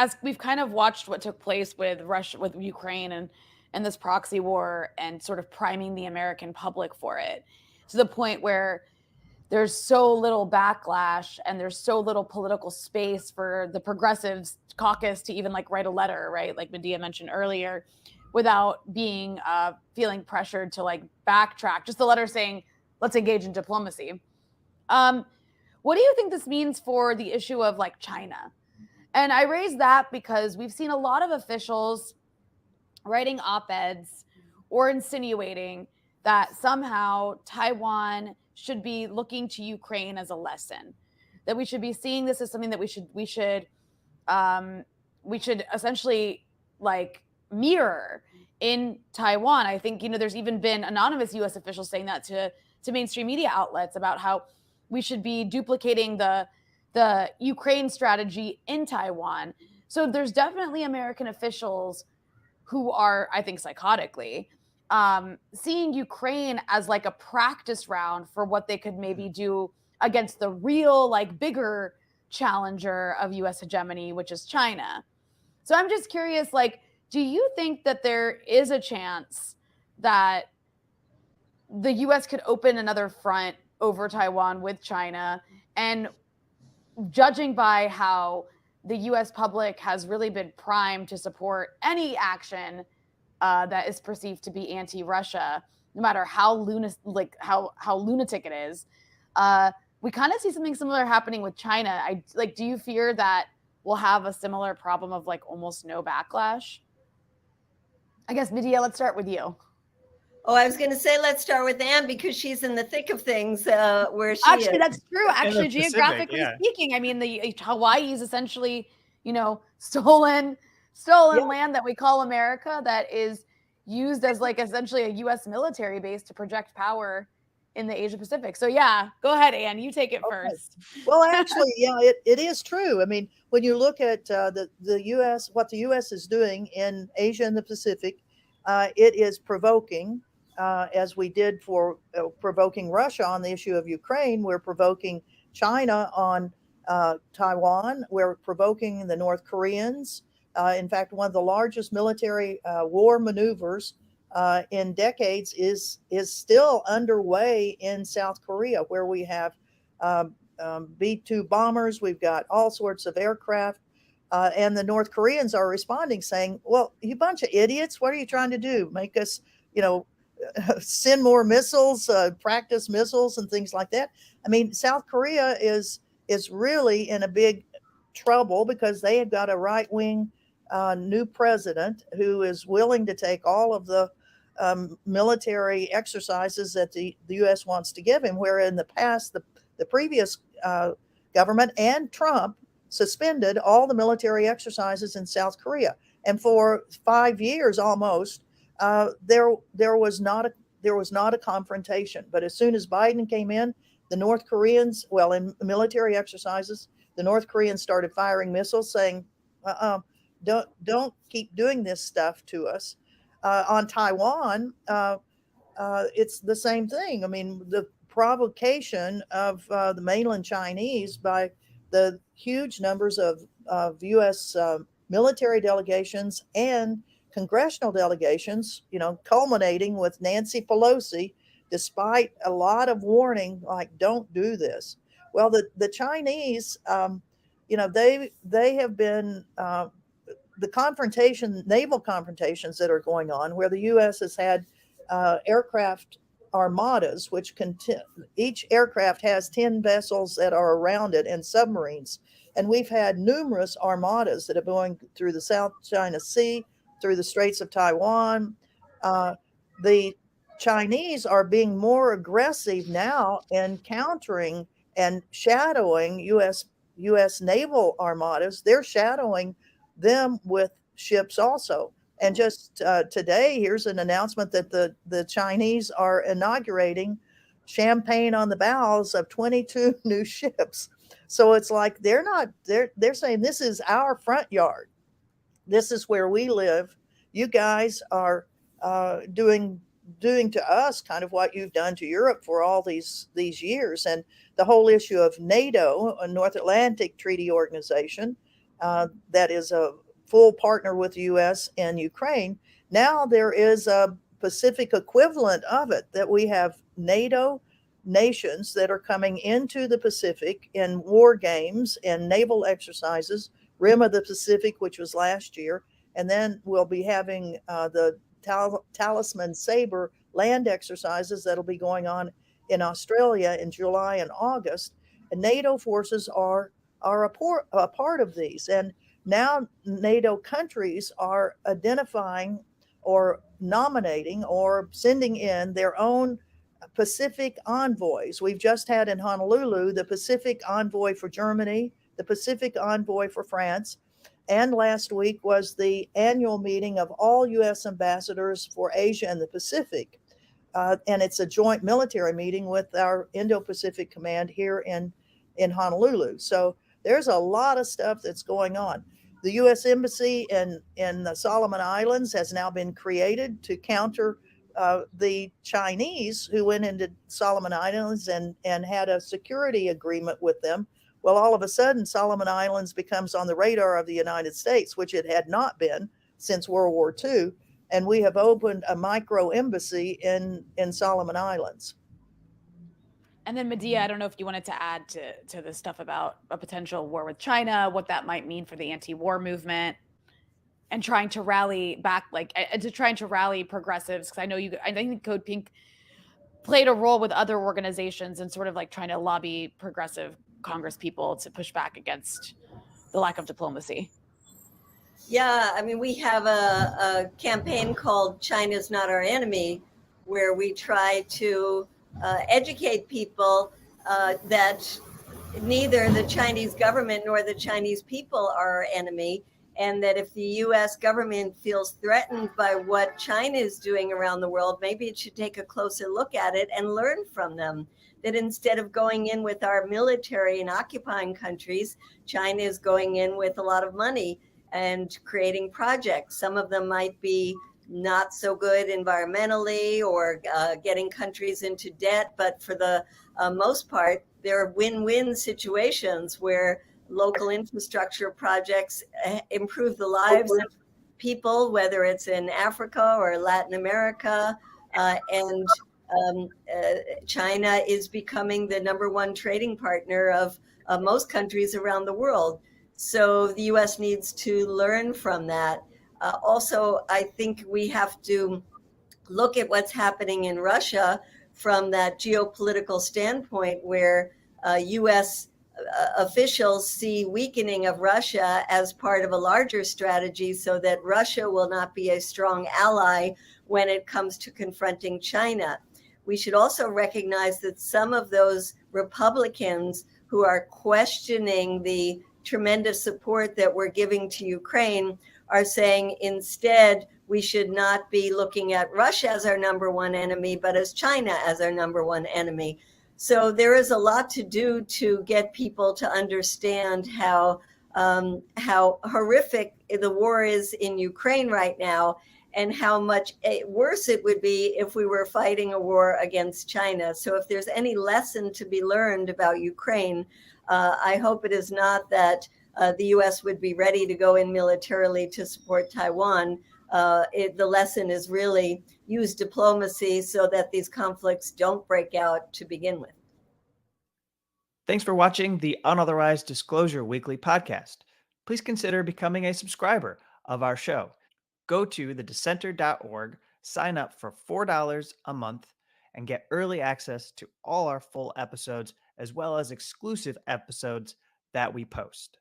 as we've kind of watched what took place with Russia, with Ukraine, and this proxy war, and sort of priming the American public for it, to the point where there's so little backlash and there's so little political space for the progressives caucus to even like write a letter, right? Like Medea mentioned earlier, without being feeling pressured to like backtrack. Just the letter saying, let's engage in diplomacy. Um, what do you think this means for the issue of like China? And I raise that because we've seen a lot of officials writing op-eds or insinuating that somehow Taiwan should be looking to Ukraine as a lesson, that we should be seeing this as something that we should essentially like mirror in Taiwan. I think, there's even been anonymous U.S. officials saying that to mainstream media outlets about how we should be duplicating the Ukraine strategy in Taiwan. So there's definitely American officials who are, I think, psychotically seeing Ukraine as like a practice round for what they could maybe do against the real, like, bigger challenger of U.S. hegemony, which is China. So I'm just curious, like, do you think that there is a chance that the U.S. could open another front over Taiwan with China? And judging by how the U.S. public has really been primed to support any action that is perceived to be anti-Russia, no matter how lunatic it is, we kind of see something similar happening with China. Do you fear that we'll have a similar problem of like almost no backlash? I guess, Medea, let's start with you. Oh, I was going to say, let's start with Ann because she's in the thick of things where she Actually, is. that's true. Actually, geographically speaking, I mean, the Hawaii is essentially, stolen land that we call America that is used as like essentially a U.S. military base to project power in the Asia Pacific. So yeah, go ahead, Ann. You take it first. Well, actually, yeah, it is true. I mean, when you look at the U.S., what the U.S. is doing in Asia and the Pacific, it is provoking, as we did for provoking Russia on the issue of Ukraine. We're provoking China on Taiwan. We're provoking the North Koreans. In fact, one of the largest military war maneuvers in decades is still underway in South Korea, where we have B-2 bombers. We've got all sorts of aircraft. And the North Koreans are responding saying, well, you bunch of idiots, what are you trying to do? Make us, send more missiles, practice missiles and things like that. I mean, South Korea is really in a big trouble because they have got a right-wing new president who is willing to take all of the military exercises that the U.S. wants to give him, where in the past, the previous government and Trump suspended all the military exercises in South Korea. And for 5 years almost, there was not a confrontation. But as soon as Biden came in, the North Koreans, in military exercises, the North Koreans started firing missiles, saying, don't keep doing this stuff to us. On Taiwan, it's the same thing. I mean, the provocation of the mainland Chinese by the huge numbers of U.S. Military delegations and congressional delegations, culminating with Nancy Pelosi, despite a lot of warning, like, don't do this. Well, the Chinese, they have been the naval confrontations that are going on, where the U.S. has had aircraft armadas, which each aircraft has 10 vessels that are around it and submarines. And we've had numerous armadas that are going through the South China Sea, through the Straits of Taiwan. The Chinese are being more aggressive now in countering and shadowing U.S. naval armadas. They're shadowing them with ships also. And just today, here's an announcement that the Chinese are inaugurating champagne on the bows of 22 new ships. So it's like they're saying, this is our front yard. This is where we live. You guys are doing to us kind of what you've done to Europe for all these years. And the whole issue of NATO, a North Atlantic Treaty Organization, that is a full partner with the U.S. and Ukraine. Now there is a Pacific equivalent of it, that we have NATO nations that are coming into the Pacific in war games and naval exercises, Rim of the Pacific, which was last year, and then we'll be having the Talisman Sabre land exercises that'll be going on in Australia in July and August. And NATO forces are a part of these. And now NATO countries are identifying or nominating or sending in their own Pacific envoys. We've just had in Honolulu the Pacific envoy for Germany, the Pacific envoy for France, and last week was the annual meeting of all U.S. ambassadors for Asia and the Pacific. And it's a joint military meeting with our Indo-Pacific Command here in Honolulu. So there's a lot of stuff that's going on. The U.S. Embassy in the Solomon Islands has now been created to counter the Chinese who went into Solomon Islands and had a security agreement with them. Well, all of a sudden, Solomon Islands becomes on the radar of the United States, which it had not been since World War II. And we have opened a micro embassy in Solomon Islands. And then Medea, I don't know if you wanted to add to the stuff about a potential war with China, what that might mean for the anti-war movement, and trying to rally back, trying to rally progressives. Because I think CODEPINK played a role with other organizations and sort of like trying to lobby progressive Congress people to push back against the lack of diplomacy. Yeah, I mean, we have a campaign called China's Not Our Enemy, where we try to educate people that neither the Chinese government nor the Chinese people are our enemy, and that if the U.S. government feels threatened by what China is doing around the world, maybe it should take a closer look at it and learn from them. That instead of going in with our military and occupying countries, China is going in with a lot of money and creating projects. Some of them might be not so good environmentally or getting countries into debt, but for the most part, there are win-win situations where local infrastructure projects improve the lives of people, whether it's in Africa or Latin America, and China is becoming the #1 trading partner of most countries around the world. So the U.S. needs to learn from that. Also, I think we have to look at what's happening in Russia from that geopolitical standpoint, where U.S. Officials see weakening of Russia as part of a larger strategy so that Russia will not be a strong ally when it comes to confronting China. We should also recognize that some of those Republicans who are questioning the tremendous support that we're giving to Ukraine are saying instead we should not be looking at Russia as our #1 enemy, but as China as our #1 enemy. So there is a lot to do to get people to understand how horrific the war is in Ukraine right now, and how much worse it would be if we were fighting a war against China. So if there's any lesson to be learned about Ukraine, I hope it is not that the U.S. would be ready to go in militarily to support Taiwan. The lesson is really use diplomacy so that these conflicts don't break out to begin with. Thanks for watching the Unauthorized Disclosure Weekly Podcast. Please consider becoming a subscriber of our show. Go to thedissenter.org, sign up for $4 a month, and get early access to all our full episodes, as well as exclusive episodes that we post.